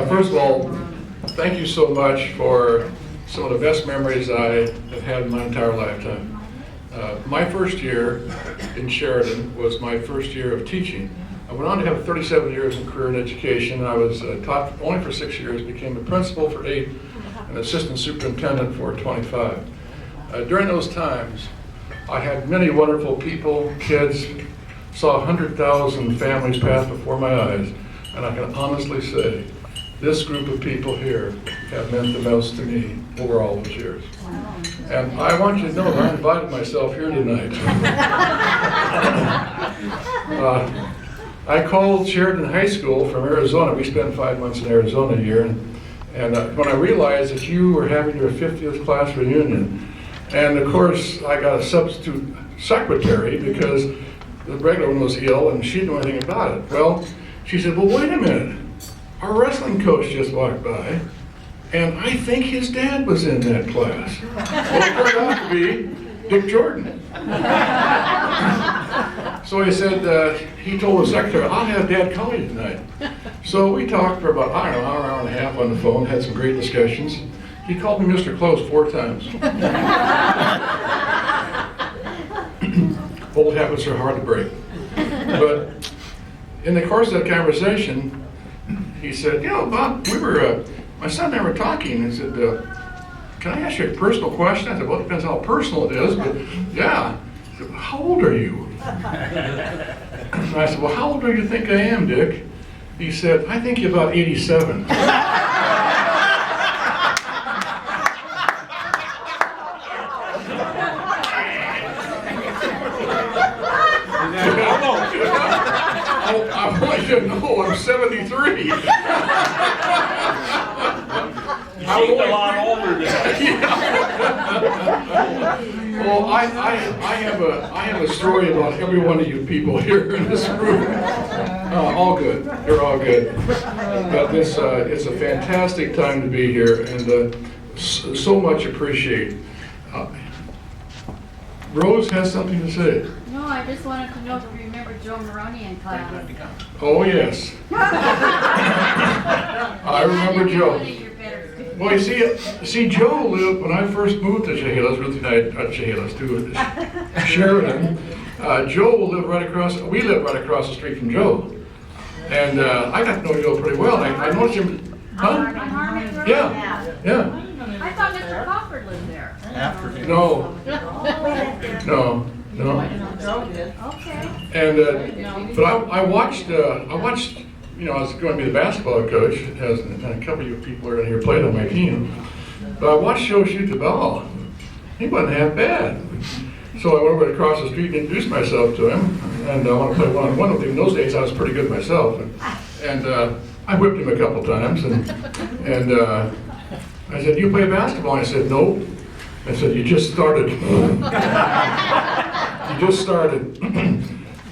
First of all, thank you so much for some of the best memories I have had in my entire lifetime. My first year in Sheridan was my first year of teaching. I went on to have 37 years in career in education. I was taught only for 6 years, became a principal for 8, and assistant superintendent for 25. During those times, I had many wonderful people, kids, saw 100,000 families pass before my eyes, and I can honestly say, this group of people here have meant the most to me over all those years. And I want you to know that I invited myself here tonight. I called Sheridan High School from Arizona. We spent 5 months in Arizona a year. And when I realized that you were having your 50th class reunion, and of course I got a substitute secretary because the regular one was ill and she didn't know anything about it. Well, she said, well, wait a minute. Our wrestling coach just walked by, and I think his dad was in that class. Well, it turned out to be Dick Jordan. So he said, he told the secretary, I'll have Dad call you tonight. So we talked for about, I don't know, an hour and a half on the phone, had some great discussions. He called me Mr. Close 4 times. Old habits are hard to break. But in the course of that conversation, he said, you know, Bob, my son and I were talking, and said, can I ask you a personal question? I said, well, it depends how personal it is, but yeah. He said, well, how old are you? And I said, well, how old do you think I am, Dick? He said, I think you're about 87. I want you to know I'm 73. You seem a lot older than that. Well, I have a story about every one of you people here in this room. All good. You're all good. But this it's a fantastic time to be here, and so much appreciate. Rose has something to say. No, I just wanted to know if you remember Joe Maroney in class. Oh, yes. I remember Joe. Well, you see, Joe lived, when I first moved to Chehalis, to Sheridan, Joe lived right across, we lived right across the street from Joe. And I got to know Joe pretty well. I noticed him, huh? Yeah. I thought Mr. Crawford lived there. No. Okay. And, but I watched, you know, I was going to be the basketball coach, as and a couple of you people are in here played on my team. But I watched Joe shoot the ball. He wasn't half bad. So I went over across the street and introduced myself to him, and I want to play one-on-one with him. In those days, I was pretty good myself, and I whipped him a couple times, and I said, "You play basketball?" I said, "Nope." I said, "You just started." You just started.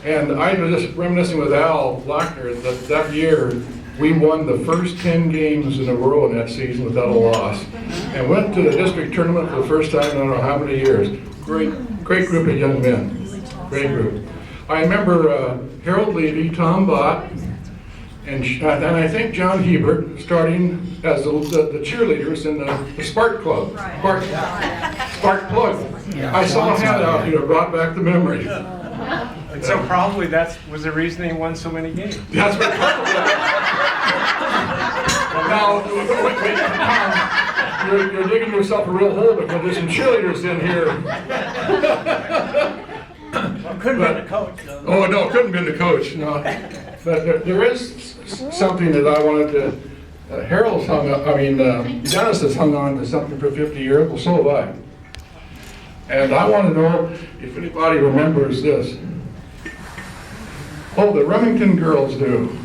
And I was just reminiscing with Al Lochner that year we won the first 10 games in a row in that season without a loss, and went to the district tournament for the first time in I don't know how many years. Great group of young men. Great group. I remember Harold Levy, Tom Bott, and I think John Hebert starting as the cheerleaders in the Spark Club. Spark Plug. I saw a handout here, brought back the memory. And so probably that was the reason they won so many games. That's what now, you're digging yourself a real hole because there's some cheerleaders in here. Well, couldn't have been the coach, though. Oh, no, it couldn't have been the coach, no. But there is something that I wanted to, Harold's hung up, Dennis has hung on to something for 50 years, well, so have I. And I want to know if anybody remembers this. Oh, the Remington girls do.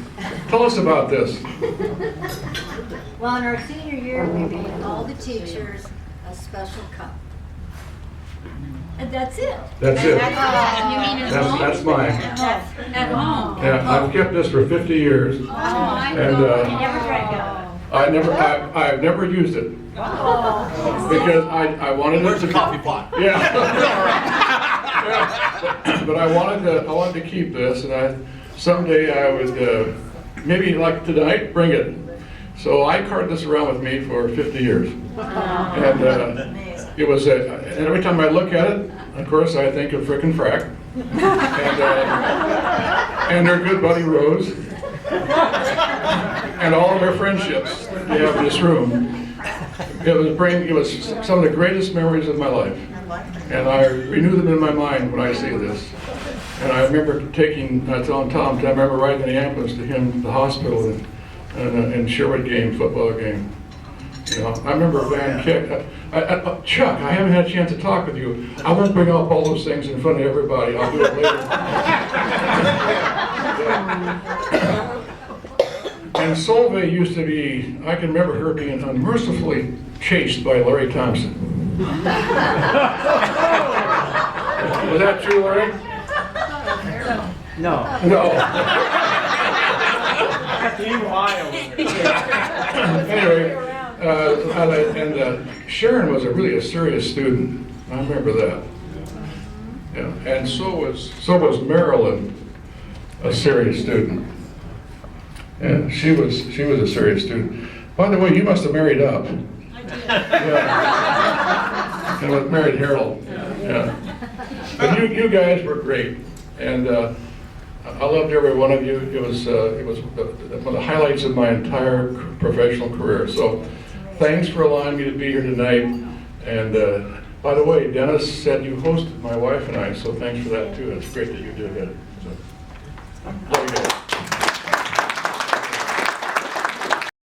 Tell us about this. Well, in our senior year, we made all the teachers a special cup. And that's it. That's it. You mean at home? That's mine. At home? Yeah, I've kept this for 50 years. Oh, I And, know. You never tried to I've never used it. Because I wanted it Where's to the coffee pot? Yeah. but I wanted to keep this, and someday I would, maybe like tonight, bring it. So I carried this around with me for 50 years. And it was, and every time I look at it, of course, I think of frickin' frack. And their good buddy Rose. And all of our friendships they have in this room. It was some of the greatest memories of my life. And I renew them in my mind when I see this. And I remember telling Tom, I remember riding the ambulance to him to the hospital in Sherwood game, football game. You know, I remember Van Kick. Chuck, I haven't had a chance to talk with you. I won't bring up all those things in front of everybody. I'll do it later. And Solveig used to be, I can remember her being unmercifully chased by Larry Thompson. Was that true, Larry? No. No. Anyway, Sharon was really a serious student. I remember that. Yeah, and so was Marilyn, a serious student. Yeah, she was a serious student. By the way, you must have married up. I did. Yeah. And with married Harold. Yeah. But you guys were great, and I loved every one of you. It was one of the highlights of my entire professional career. So, thanks for allowing me to be here tonight. And by the way, Dennis said you hosted my wife and I, so thanks for that too. It's great that you did it. So, love you guys.